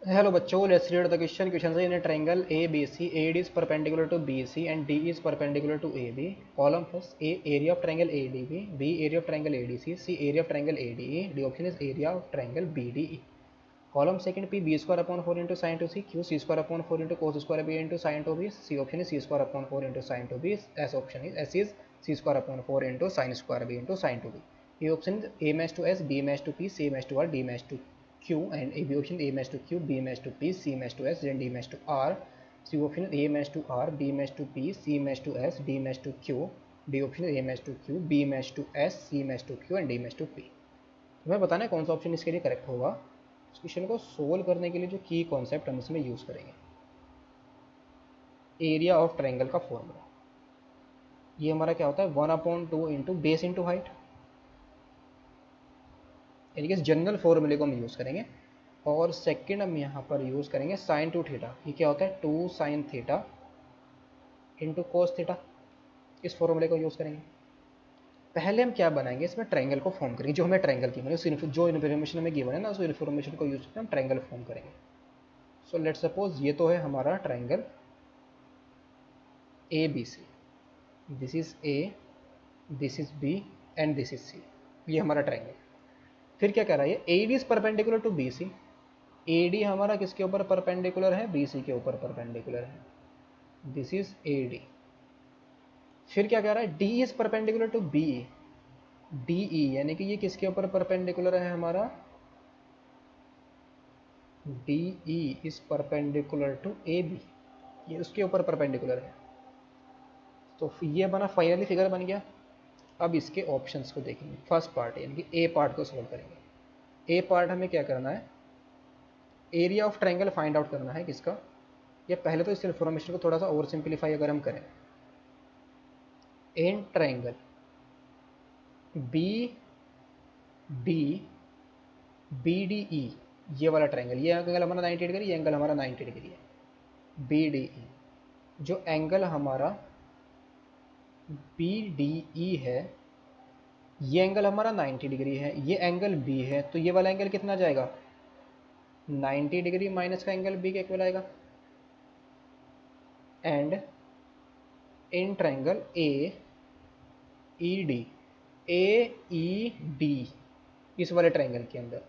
Hello बच्चों, let's read the question. Question is in a triangle ABC, AD is perpendicular to BC and D is perpendicular to AB. Column first, A area of triangle ADB, B area of triangle ADC, C area of triangle ADE. The option is area of triangle BDE. Column second, P b square upon 4 into sin to C, Q c square upon 4 into cos square B into sin to B. C option is C square upon 4 into sin to B. S option is S is C square upon 4 into sin square B into sin to B. A option is A match to S, B match to P, C match to R, D match to Q, and A B option A match to Q, B match to P, C match to S, and D match to R. C option is A match to R, B match to P, C match to S, D match to Q. D option is A match to Q, B match to S, C match to Q, and D match to P. तुम्हें बताना है कौन सा option इसके लिए correct होगा। इस question को सोल्व करने के लिए जो की कॉन्सेप्ट हम इसमें यूज करेंगे, एरिया ऑफ ट्रायंगल का फॉर्मूला, ये हमारा क्या होता है 1/2 इंटू बेस इंटू हाइट, यानी कि इस जनरल फॉर्मूले को हम यूज़ करेंगे। और सेकंड हम यहाँ पर यूज़ करेंगे साइन टू थीटा, ये क्या होता है 2 sin theta into cos theta, इस फॉर्मूले को यूज़ करेंगे। पहले हम क्या बनाएंगे, इसमें ट्रायंगल को फॉर्म करेंगे, जो हमें ट्रायंगल की मतलब जो इन्फॉर्मेशन हमें गिवन है ना, उस इन्फॉर्मेशन को यूज़ करके हम ट्रायंगल फॉर्म करेंगे। सो लेट सपोज ये तो है हमारा triangle A B C, this is A, this is B and this is C, ये हमारा ट्रायंगल। फिर क्या कह रहा है, A D is perpendicular to B C, A D हमारा किसके ऊपर परपेंडिकुलर है, बी सी के ऊपर परपेंडिकुलर है, दिस इज ए डी। फिर क्या कह रहा है, D is perpendicular to B E, D E यानी कि ये किसके ऊपर परपेंडिकुलर है हमारा, D E is perpendicular to A B, ये उसके ऊपर परपेंडिकुलर है। तो ये बना फाइनली फिगर बन गया। अब इसके ऑप्शंस को देखेंगे, फर्स्ट पार्ट यानी कि ए पार्ट को सॉल्व करेंगे। ए पार्ट हमें क्या करना है, area of triangle find out करना है किसका। ये पहले तो इस इन्फॉर्मेशन को थोड़ा सा और सिंप्लीफाई अगर हम करें, in triangle B D B D E, ये वाला ट्रायंगल, ये एंगल हमारा 90 डिग्री, ये एंगल हमारा 90 डिग्री है, बी डी ई। जो एंगल हमारा बी डी ई है, ये एंगल हमारा 90 डिग्री है, ये एंगल बी है, तो ये वाला एंगल कितना जाएगा, 90 डिग्री माइनस का एंगल बी के इक्वल आएगा। And in triangle A E D, A E D, इस वाले ट्रायंगल के अंदर,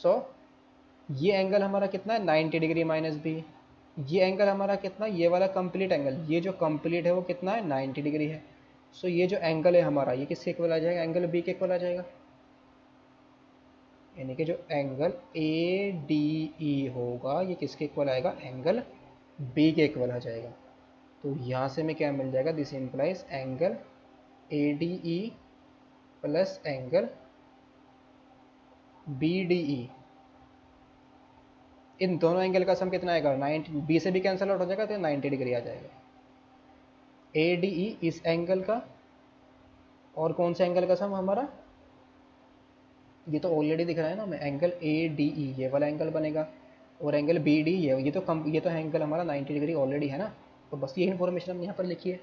सो ये एंगल हमारा कितना है 90 डिग्री माइनस बी, ये एंगल हमारा कितना, ये वाला कंप्लीट एंगल, ये जो कंप्लीट है वो कितना है 90 डिग्री है। सो ये जो एंगल है हमारा, ये किसके इक्वल आ जाएगा, एंगल बी के इक्वल आ जाएगा। यानी कि जो एंगल ए डी ई होगा, ये किसके इक्वल आएगा, एंगल बी के इक्वल आ जाएगा। तो यहाँ से हमें क्या मिल जाएगा, this implies angle A D E plus angle B D E, इन दोनों एंगल का सम कितना आएगा 90, बी से भी कैंसिल आउट हो जाएगा तो 90 डिग्री आ जाएगा। ए डी ई इस एंगल का, और कौन से एंगल का सम हमारा, ये तो ऑलरेडी दिख रहा है ना हमें, एंगल ए डी ई ये वाला एंगल बनेगा, और एंगल बी डी ये तो एंगल हमारा 90 डिग्री ऑलरेडी है ना, तो बस ये इन्फॉर्मेशन हम यहाँ पर लिखिए।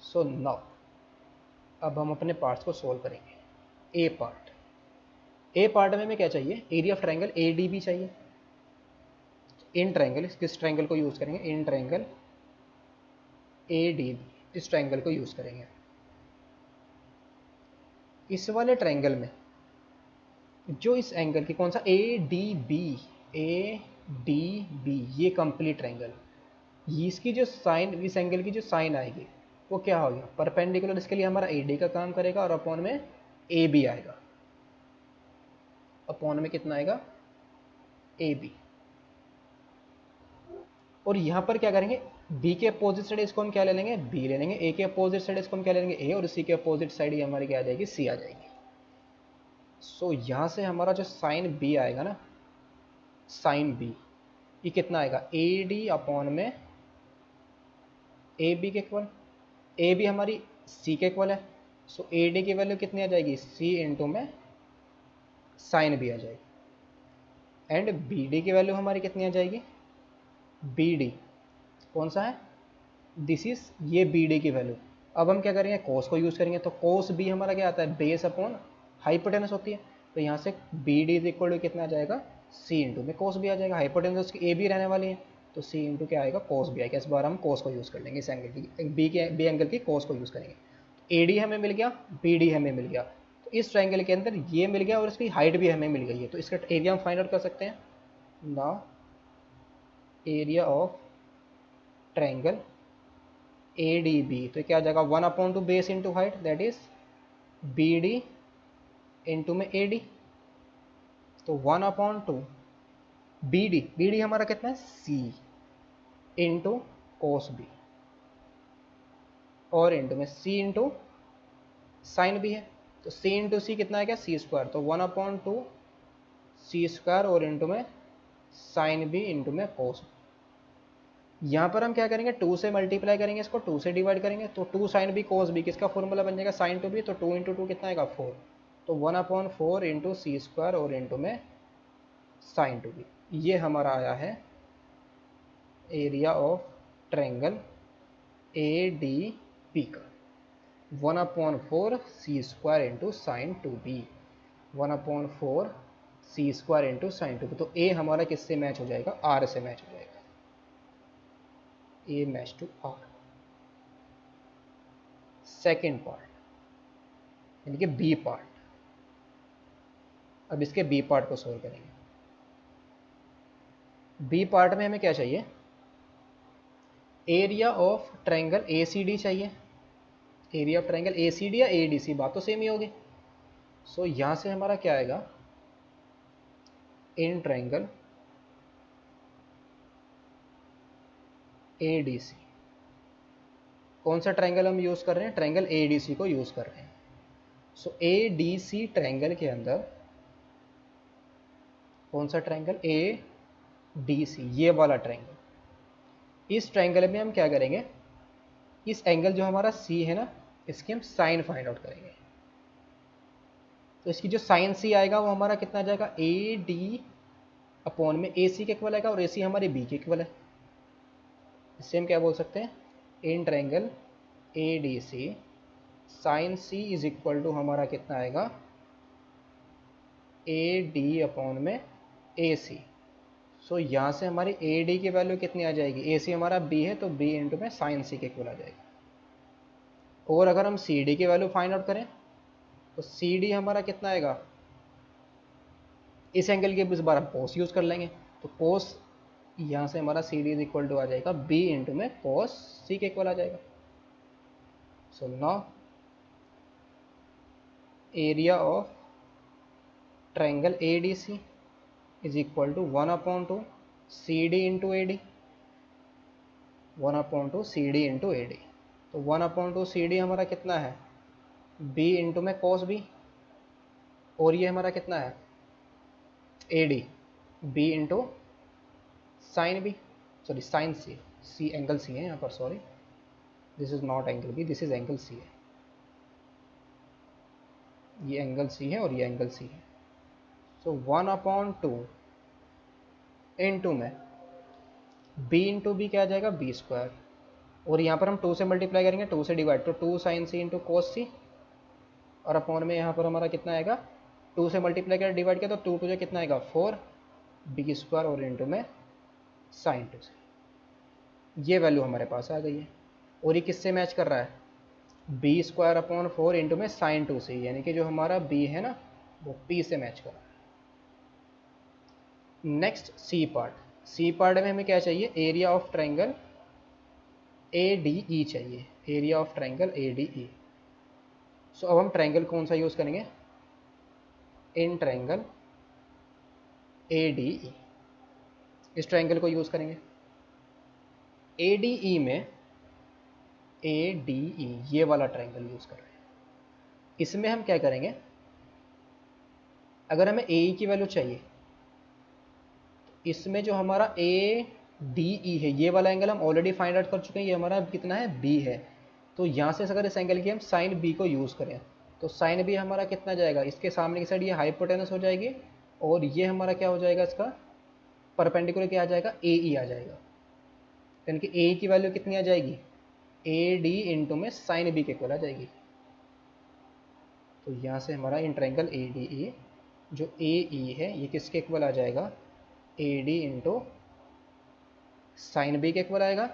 सो नाउ अब हम अपने पार्ट्स को सोल्व करेंगे। ए पार्ट में हमें क्या चाहिए, area of triangle A D B चाहिए। इन ट्रायंगल, किस ट्रायंगल को यूज़ करेंगे, in triangle A D B, इस ट्रायंगल को यूज़ करेंगे। इस वाले ट्रायंगल में जो इस एंगल की कौन सा, A D B, A D B, ये कंप्लीट ट्रायंगल, इसकी जो साइन, इस एंगल की जो साइन आएगी वो क्या हो गया, परपेंडिकुलर, इसके लिए हमारा ए डी का काम करेगा, और अपॉन में ए बी आएगा, अपॉन में कितना आएगा, ए बी। और यहाँ पर क्या करेंगे, बी के अपोजिट साइड इसको हम क्या ले लेंगे, बी ले लेंगे, ए के अपोजिट साइड इसको हम क्या ले लेंगे, ए, और सी के अपोजिट साइड ये हमारी क्या आ जाएगी, सी आ जाएगी। सो यहाँ से हमारा जो साइन बी आएगा ना, साइन बी, ये कितना आएगा, ए डी अपॉन में ए बी के इक्वल, ए बी हमारी सी के इक्वल है। सो ए डी की वैल्यू कितनी आ जाएगी, सी इंटू में साइन बी आ जाएगी। एंड बी डी की वैल्यू हमारी कितनी आ जाएगी, बी डी कौन सा है, दिस इज ये बी डी की वैल्यू। अब हम क्या करेंगे, कोस को यूज़ करेंगे, तो कोस बी हमारा क्या आता है, बेस अपॉन हाइपोटेनस होती है, तो यहाँ से B D is equal to कितना आ जाएगा, सी इंटू में कोस बी आ जाएगा, हाइपोटेनस उसकी ए बी रहने वाली है, तो सी इंटू क्या आएगा, कोस बी आएगा। इस बार हम कोस को यूज़ कर लेंगे, इस एंगल की बी एंगल की कोस को यूज़ करेंगे। ए डी हमें मिल गया, बी डी हमें मिल गया, तो इस ट्रायंगल के अंदर ये मिल गया और इसकी हाइट भी हमें मिल गई है, तो इसका एरिया हम फाइंड आउट कर सकते हैं। ना area of triangle A D B, तो क्या आ जाएगा 1/2 base into height, that is B D into में ए डी, तो 1/2 बी डी हमारा कितना है, सी इंटू कोस बी, और इंटू में सी इंटू साइन भी है, तो सी इंटू सी कितना है क्या, सी स्क्वायर, तो 1/2 सी स्क्वायर और इंटू में साइन बी इंटू में कोस। यहाँ पर हम क्या करेंगे, 2 से मल्टीप्लाई करेंगे, इसको 2 से डिवाइड करेंगे, तो 2 साइन बी कोस बी, किसका फॉर्मूला बन जाएगा, साइन टू बी, तो 2 इंटू 2 कितना आएगा 4, तो 1/4 इंटू सी स्क्वायर और इंटू में साइन टू बी। ये हमारा आया है area of triangle A D P का, 1/4 C square into sine two B, 1/4 C square into sine two B. तो ए हमारा किससे मैच हो जाएगा, आर से मैच हो जाएगा, A match to R. Second part यानी कि बी पार्ट, अब इसके बी पार्ट को सोल्व करेंगे। बी पार्ट में हमें क्या चाहिए, area of triangle A C D चाहिए, area of triangle A C D या ए डी सी, बात तो सेम ही होगी। सो यहां से हमारा क्या आएगा, इन ट्रायंगल ए डी सी, कौन सा ट्रायंगल हम यूज कर रहे हैं, ट्रायंगल ए डी सी को यूज कर रहे हैं। सो ए डी सी ट्रायंगल के अंदर कौन सा ट्रायंगल, ए डी सी, ये वाला ट्रायंगल, इस ट्रायंगल में हम क्या करेंगे, इस एंगल जो हमारा सी है ना, इसकी हम साइन फाइंड आउट करेंगे। तो इसकी जो साइन सी आएगा वो हमारा कितना आ जाएगा, ए डी अपॉन में ए सी के इक्वल आएगा, और ए सी हमारे बी के इक्वल है। इससे हम क्या बोल सकते हैं, in triangle A D C sine C is equal to हमारा कितना आएगा, ए डी अपॉन में ए सी। सो यहाँ से हमारी ए डी की वैल्यू कितनी आ जाएगी, ए सी हमारा बी है, तो बी इंटू में साइन सी के इक्वल आ जाएगा। और अगर हम सी डी की वैल्यू फाइंड आउट करें, तो सी डी हमारा कितना आएगा, इस एंगल के इस बार हम कोस यूज़ कर लेंगे, तो कोस यहाँ से हमारा C D is equal to आ जाएगा बी इंटू में कोस सी के इक्वल आ जाएगा। So now area of triangle A D C is equal to 1/2 C D into A D, 1/2 C D into A D, तो 1/2 सी डी हमारा कितना है, बी इंटू में कोस बी, और ये हमारा कितना है, A D B into sine B, sorry sine C, C angle C है यहाँ पर, sorry this is not angle B, this is angle C है, ये एंगल सी है और ये एंगल सी है। सो 1/2 इंटू में बी इंटू बी क्या आ जाएगा, बी स्क्वायर, और यहाँ पर हम 2 से मल्टीप्लाई करेंगे, 2 से डिवाइड, तो 2 साइन सी इंटू कोस सी, और अपॉन में यहाँ पर हमारा कितना आएगा, 2 से मल्टीप्लाई कर डिवाइड किया, तो 2 टू कितना आएगा 4 बी स्क्वायर, और इंटू में साइन 2 से, ये वैल्यू हमारे पास आ गई है। और ये किससे मैच कर रहा है, बी स्क्वायर अपॉन 4 इंटू में साइन 2 से, यानी कि जो हमारा बी है ना वो पी से मैच कर रहा है। Next C part, C part में हमें क्या चाहिए, area of triangle A D E चाहिए, area of triangle A D E. So अब हम ट्रायंगल कौन सा यूज़ करेंगे, in triangle A D E, इस ट्रायंगल को यूज़ करेंगे। ए डी ई में ए डी ई ये वाला ट्रायंगल यूज़ कर रहे हैं। इसमें हम क्या करेंगे, अगर हमें ए की वैल्यू चाहिए, इसमें जो हमारा ए डी ई है ये वाला एंगल हम ऑलरेडी फाइंड आउट कर चुके हैं, ये हमारा कितना है, बी है। तो यहाँ से अगर इस एंगल की हम साइन बी को यूज़ करें, तो साइन बी हमारा कितना जाएगा, इसके सामने की साइड ये हाइपोटेनस हो जाएगी, और ये हमारा क्या हो जाएगा, इसका परपेंडिकुलर क्या आ जाएगा, ए ई आ जाएगा, यानी कि ए की वैल्यू कितनी आ जाएगी, ए डी इंटू में साइन बी के इक्वल आ जाएगी। तो यहाँ से हमारा इन ट्रायंगल ए डी ई जो ए ई है ये किसके इक्वल आ जाएगा, A D into sine B के इक्वल आएगा।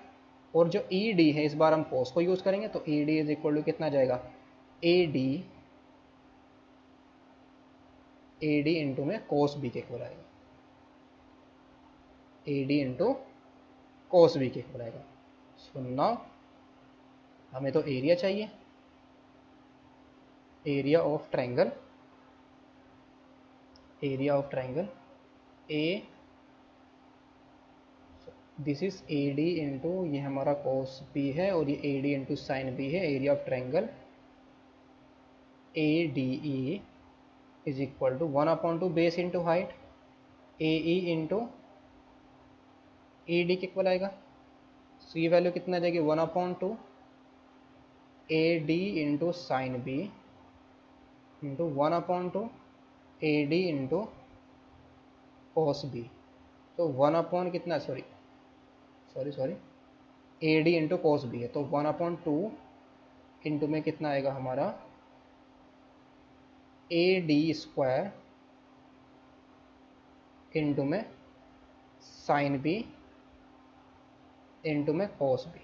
और जो ई डी है इस बार हम कोस को यूज़ करेंगे, तो E D is equal to कितना जाएगा, ए डी इंटू में कोस बी के इक्वल आएगा, A D into cos B के इक्वल आएगा। सो नाउ हमें तो एरिया चाहिए, area of triangle A, this is A D into ये हमारा कोस बी है और ये A D into sine B है। Area of triangle A D E is equal to 1/2 base into height A E into A D के equal आएगा। So ये value कितना आ जाएगी, 1/2 A D into sine B into 1/2 A D into cos B. तो 1 कितना, sorry A D into cos B है, तो 1/2 इंटू में कितना आएगा हमारा, ए डी स्क्वायर इंटू में साइन बी इंटू में कोस बी।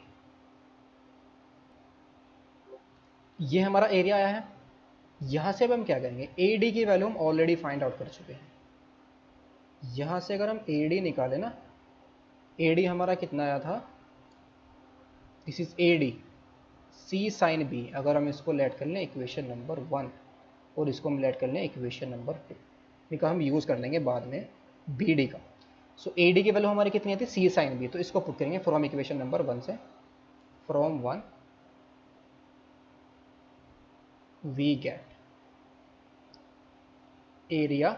ये हमारा एरिया आया है। यहाँ से अब हम क्या करेंगे, ए डी की वैल्यू हम ऑलरेडी फाइंड आउट कर चुके हैं। यहाँ से अगर हम ए डी निकालें ना, ए डी हमारा कितना आया था, this is A D C sine B. अगर हम इसको लेट कर लें इक्वेशन नंबर 1 और इसको हम लेट कर लें इक्वेशन नंबर 2, इनका हम यूज़ कर लेंगे बाद में बी डी का। सो ए डी की वैल्यू हमारी कितनी आती है, सी साइन बी। तो इसको पुट करेंगे फ्रॉम इक्वेशन नंबर 1 से, from 1 we get area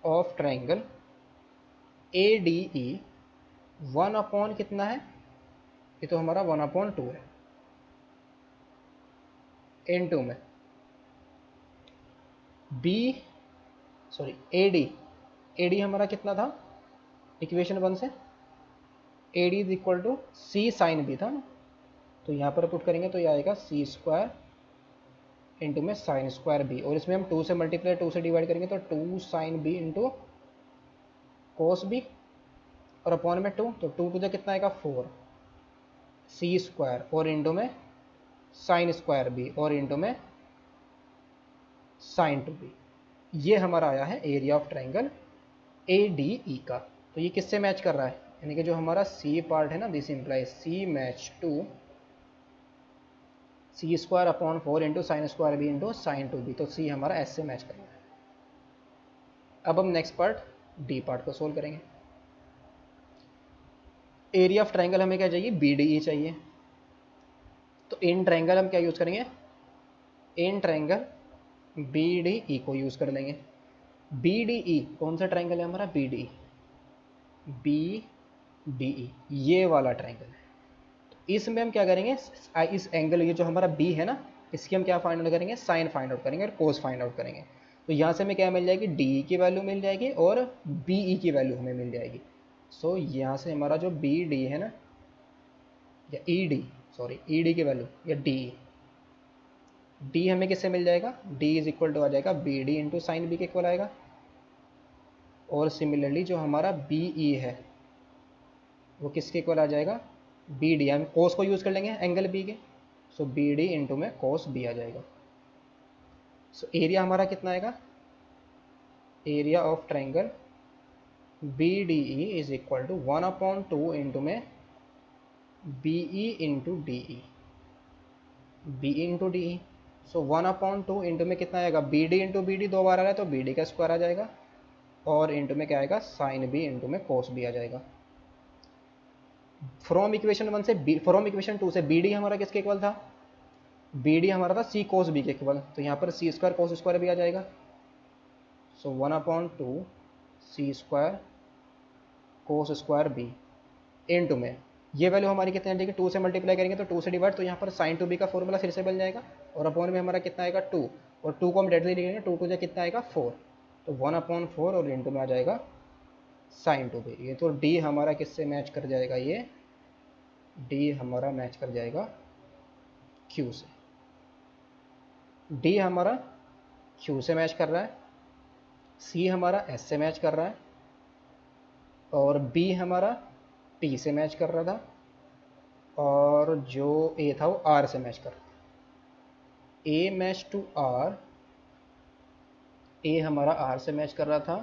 of triangle A D E 1 कितना है, ये तो हमारा 1/2 है, N2 में ए डी हमारा कितना था इक्वेशन 1 से, A D is equal to C sine B था ना, तो यहाँ पर पुट करेंगे तो ये आएगा सी स्क्वायर इंटू में साइन स्क्वायर बी। और इसमें हम 2 से मल्टीप्लाई 2 से डिवाइड करेंगे तो 2 sine B into cos B और अपॉन में 2, तो 2 टू कितना आएगा 4 सी स्क्वायर और इंटू में साइन स्क्वायर बी और इंटू में साइन 2b। ये हमारा आया है area of triangle A D ई का। तो ये किससे मैच कर रहा है, यानी कि जो हमारा सी पार्ट है ना, this implies C match to C square upon 4 into sine square B into sine 2b। तो सी हमारा एस से मैच कर रहा है। अब हम नेक्स्ट पार्ट डी पार्ट को सोल्व करेंगे। एरिया ऑफ ट्रायंगल हमें क्या चाहिए, बी डी ई चाहिए। तो इन ट्रायंगल हम क्या यूज़ करेंगे, in triangle B D E को यूज़ कर लेंगे। बी डी ई कौन सा ट्रायंगल है हमारा, बी डी ई ये वाला ट्रायंगल है। तो इसमें हम क्या करेंगे, इस एंगल ये जो हमारा बी है ना, इसकी हम क्या फाइंड आउट करेंगे, साइन फाइंड आउट करेंगे और कोस फाइंड आउट करेंगे। तो यहाँ से हमें क्या मिल जाएगी, डी ई की वैल्यू मिल जाएगी और बी ई की वैल्यू हमें मिल जाएगी। सो यहाँ से हमारा जो बी डी है ना, या ई डी की वैल्यू या डी हमें किससे मिल जाएगा, डी इज इक्वल टू आ जाएगा B D into sine B के इक्वल आएगा। और सिमिलरली जो हमारा बी ई है वो किसके इक्वल आ जाएगा, बी डी। हम कोस को यूज़ कर लेंगे एंगल बी के, सो बी डी इंटू में कोस बी आ जाएगा। सो एरिया हमारा कितना आएगा, area of triangle B D E is equal to 1/2 into में B E into D E, B into D E. So 1/2 into में कितना आएगा, B D into B D 2 बार आ रहा है तो बी डी का स्क्वायर आ जाएगा और इंटू में क्या आएगा, साइन बी इंटू में कोस बी आ जाएगा। फ्रॉम इक्वेशन 1 से फ्रॉम इक्वेशन 2 से बी डी हमारा किसके इक्वल था, बी डी हमारा था सी कोस बी के इक्वल। तो यहाँ पर सी स्क्वायर कोस स्क्वायर भी आ जाएगा। So 1/2 C square cos square B into में ये वैल्यू हमारी कितनी आ जाएगी, 2 से मल्टीप्लाई करेंगे तो 2 से डिवाइड, तो यहाँ पर साइन 2b का फॉर्मूला फिर से बन जाएगा और अपॉन में हमारा कितना आएगा 2, और 2 को हम डायरेक्टली लिखेंगे, 2 टू कितना आएगा 4, तो 1/4 और इंटू में आ जाएगा साइन 2b। ये तो डी हमारा किससे मैच कर जाएगा, ये डी हमारा मैच कर जाएगा क्यू से। डी हमारा Q से मैच कर रहा है, C हमारा S से मैच कर रहा है, और B हमारा P से मैच कर रहा था, और जो A था वो R से मैच कर रहा था। A match to R, A हमारा R से मैच कर रहा था,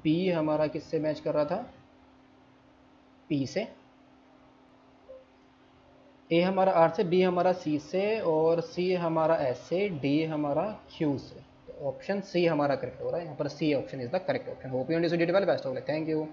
B हमारा किससे मैच कर रहा था, P से, A हमारा R से, B हमारा C से, और C हमारा S से, D हमारा Q से। तो ऑप्शन C हमारा करेक्ट हो रहा है यहाँ पर, C option is the correct option. Hope you understood it well, best of luck, thank you.